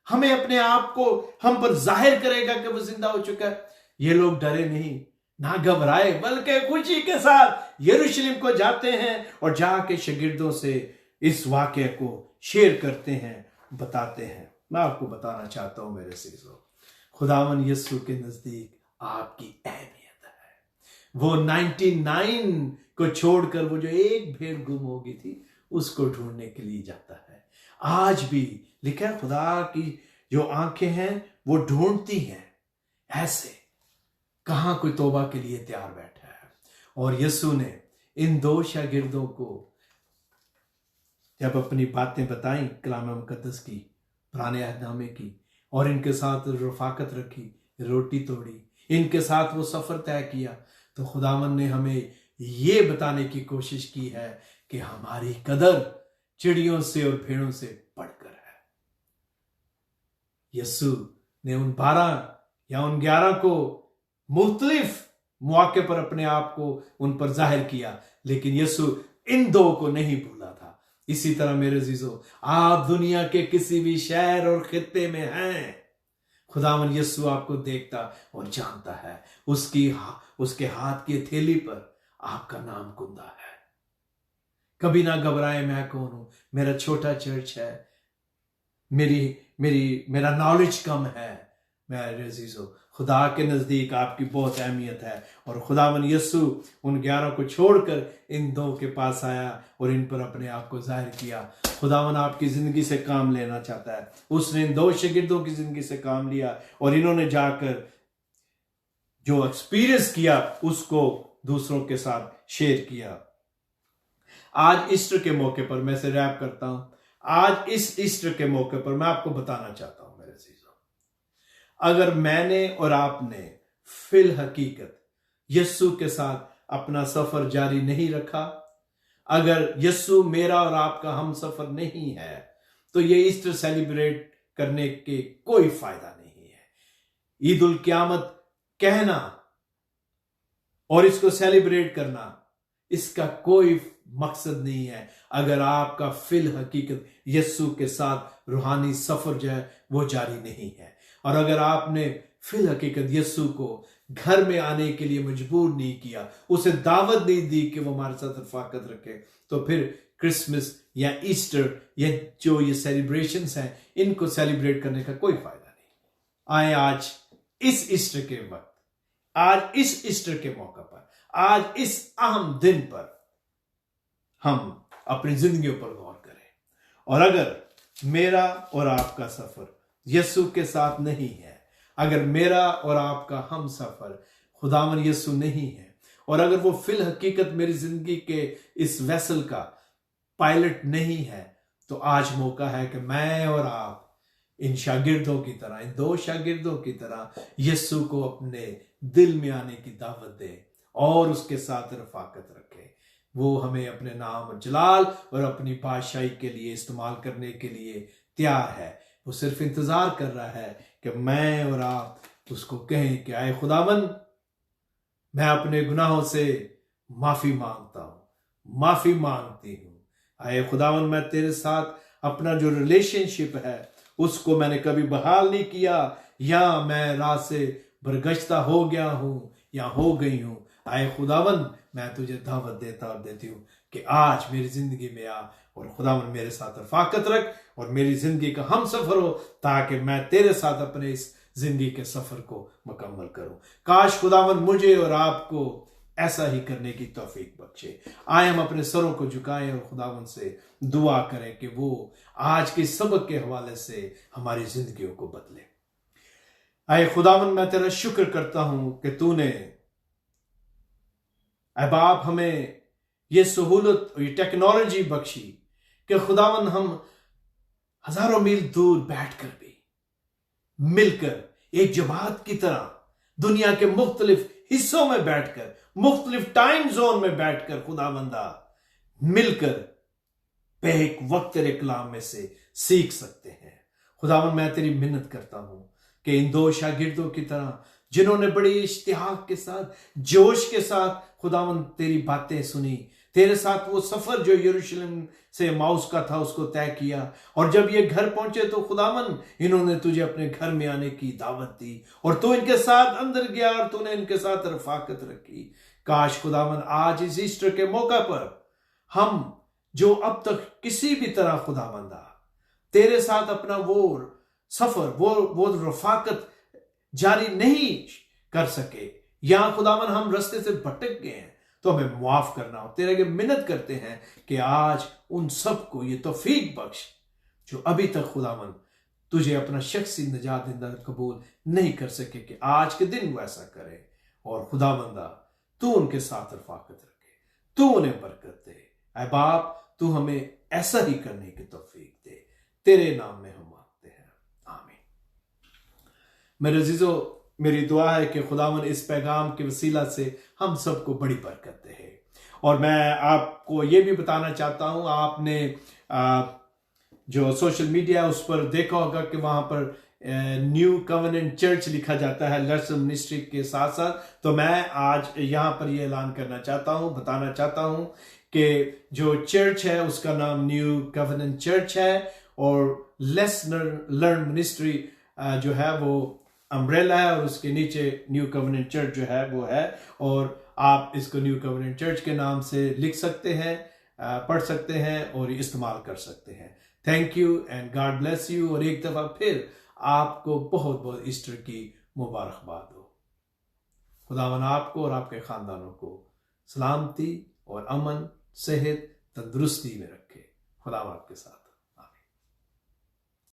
हमें अपने आप को हम पर जाहिर करेगा कि वो जिंदा हो चुका है? ये लोग डरे नहीं, ना घबराए, बल्कि खुशी के साथ यरूशलेम को जाते हैं और जाके शागिर्दों से इस वाकये को शेयर करते हैं, बताते हैं। मैं आपको बताना चाहता हूं मेरे सीजों, खुदावन यीशु के नजदीक आपकी अहमियत है। वो 99 को छोड़कर वो जो एक भेड़ गुम हो गई थी उसको ढूंढने के लिए जाता है। आज भी लिखा है खुदा की जो आंखें हैं वो ढूंढती हैं, ऐसे कहां कोई तौबा के लिए तैयार बैठा है। और यीशु ने इन 2 शागिर्दों को जब अपनी बातें बताई कलाम मुकद्दस की, पुराने अहदनामे की, और इनके साथ रफाकत रखी, रोटी तोड़ी, इनके साथ वो सफर तय किया, तो खुदावन ने हमें ये बताने की कोशिश की है कि हमारी कदर चिड़ियों से और भेड़ों से बढ़कर है। यीशु ने उन 12 या उन 11 को मुख्तलिफ मौके पर अपने आप को उन पर जाहिर किया, लेकिन यीशु इन 2 को नहीं भूला था। इसी तरह मेरे अजीजों, आप दुनिया के किसी भी शहर और खित्ते में हैं, खुदावन यीशु आपको देखता और जानता है। उसके हाथ की हथेली पर आपका नाम कुंदा है। कभी ना घबराए, मैं कौन हूं, मेरा छोटा चर्च है, मेरा नॉलेज कम है। मेरे अजीजों, खुदा के नजदीक आपकी बहुत अहमियत है। और खुदावन यीशु उन 11 को छोड़कर इन 2 के पास आया और इन पर अपने आप को जाहिर किया। खुदावन आपकी जिंदगी से काम लेना चाहता है। उसने इन 2 शागिर्दों की जिंदगी से काम लिया और इन्होंने जाकर जो एक्सपीरियंस किया उसको दूसरों के साथ शेयर किया। आज ईस्टर के मौके पर, मैं इसे रैप करता हूं, आज इस ईस्टर के मौके पर मैं आपको बताना चाहता हूं मेरे अजीजों, अगर मैंने और आपने फिल हकीकत यीशु के साथ अपना सफर जारी नहीं रखा, अगर यीशु मेरा और आपका हम सफर नहीं है, तो ये ईस्टर सेलिब्रेट करने के कोई फायदा नहीं है। ईद उल क़यामत कहना और इसको सेलिब्रेट करना, इसका कोई मकसद नहीं है अगर आपका फिल हकीकत यस्सु के साथ रूहानी सफर जो है वो जारी नहीं है। और अगर आपने फिल हकीकत यस्सु को घर में आने के लिए मजबूर नहीं किया, उसे दावत नहीं दी कि वो हमारे साथ रफाकत रखे, तो फिर क्रिसमस या ईस्टर या जो ये सेलिब्रेशंस हैं इनको सेलिब्रेट करने का कोई फायदा नहीं। आए आज इस ईस्टर के वक्त, आज इस ईस्टर के मौका पर, आज इस अहम दिन पर हम अपनी जिंदगियों पर गौर करें। और अगर मेरा और आपका सफर यस्सु के साथ नहीं है, अगर मेरा और आपका हम सफर खुदावन यस्सु नहीं है, और अगर वो फिल हकीकत मेरी जिंदगी के इस वेसल का पायलट नहीं है, तो आज मौका है कि मैं और आप इन शागिर्दों की तरह, इन दो शागिर्दों की तरह यस्सु को अपने दिल में आने की दावत दे और उसके साथ रफाकत रखे। वो हमें अपने नाम और जलाल और अपनी बादशाही के लिए इस्तेमाल करने के लिए तैयार है। वो सिर्फ इंतजार कर रहा है कि मैं और आप उसको कहें कि आए खुदावन, मैं अपने गुनाहों से माफी मांगता हूं, माफी मांगती हूं। आए खुदावन, मैं तेरे साथ अपना जो रिलेशनशिप है उसको मैंने कभी बहाल नहीं किया, या मैं राह से बरगश्ता हो गया हूं या हो गई हूं। आए खुदावन, मैं तुझे दावत देता और देती हूं कि आज मेरी जिंदगी में आ और खुदावन मेरे साथ रफाकत रख और मेरी जिंदगी का हम सफर हो, ताकि मैं तेरे साथ अपने इस जिंदगी के सफर को मुकम्मल करूं। काश खुदावन मुझे और आपको ऐसा ही करने की तौफीक बख्शे। आए हम अपने सरों को झुकाएं और खुदावन से दुआ करें कि वो आज के सबक के हवाले से हमारी जिंदगियों को बदले। आए खुदावन, मैं तेरा शुक्र करता हूं कि तूने ऐ बाप हमें ये सहूलत और ये टेक्नोलॉजी बख्शी कि खुदावन हम हजारों मील दूर बैठकर भी मिलकर एक जमात की तरह दुनिया के मुख्तलिफ हिस्सों में बैठकर, मुख्तलिफ टाइम जोन में बैठकर खुदावंदा मिलकर बेक वक्त तेरे कलाम में से सीख सकते हैं। खुदावन, मैं तेरी मिन्नत करता हूं कि इन दो शागिर्दों की तरह जिन्होंने बड़ी इश्तिहाक के साथ, जोश के साथ खुदावन तेरी बातें सुनी, तेरे साथ वो सफर जो यरूशलेम से माउस का था उसको तय किया, और जब ये घर पहुंचे तो खुदावन इन्होंने तुझे अपने घर में आने की दावत दी और तू इनके साथ अंदर गया और तूने इनके साथ रफाकत रखी। काश खुदावन आज इस ईस्टर के मौका पर हम जो अब तक किसी भी तरह खुदावंदा तेरे साथ अपना वो सफर, वो रफाकत जारी नहीं कर सके, या खुदावन हम रास्ते से भटक गए हैं, तो हमें माफ करना हो। तेरे आगे मिन्नत करते हैं कि आज उन सबको ये तौफीक बख्श जो अभी तक खुदावन तुझे अपना शख्सी निजात देना कबूल नहीं कर सके, कि आज के दिन वो ऐसा करे। और खुदावंदा तू उनके साथ रफाकत रखे, तू उन्हें बरकत दे। ऐ बाप, तू हमें ऐसा ही करने की तौफीक दे। तेरे नाम में हम मांगते हैं, आमीन। मेरे अजीजों, मेरी दुआ है कि खुदावन इस पैगाम के वसीला से हम सबको बड़ी बरकत दे। और मैं आपको ये भी बताना चाहता हूं, आपने जो सोशल मीडिया उस पर देखा होगा कि वहां पर न्यू कवेनेंट चर्च लिखा जाता है लर्सन मिनिस्ट्री के साथ साथ। तो मैं आज यहां पर यह ऐलान करना चाहता हूं, बताना चाहता हूं कि जो चर्च है उसका नाम न्यू कवेनेंट चर्च है, और लर्न मिनिस्ट्री जो है वो अम्ब्रेला है, और उसके नीचे न्यू कवेनेंट चर्च जो है वो है। और आप इसको न्यू कवेनेंट चर्च के नाम से लिख सकते हैं, पढ़ सकते हैं और इस्तेमाल कर सकते हैं। Thank you and God bless you. और एक दफा फिर आपको बहुत बहुत ईस्टर की मुबारकबाद हो। खुदावन आपको और आपके खानदानों को सलामती और अमन, सेहत, तंदुरुस्ती में रखे। खुदा आपके साथ।